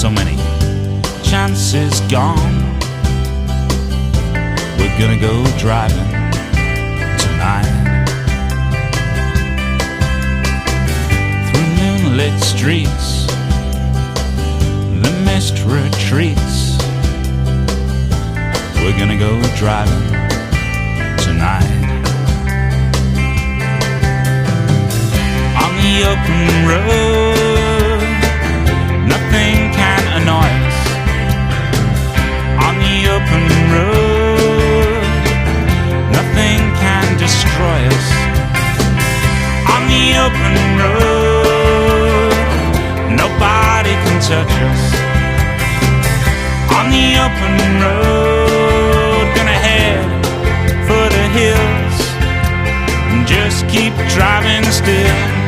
So many chances gone. We're gonna go driving tonight through moonlit streets. The mist retreats. We're gonna go driving tonight on the open road. Nothing can annoy us on the open road. Nothing can destroy us on the open road. Nobody can touch us on the open road. Gonna head for the hills and just keep driving still.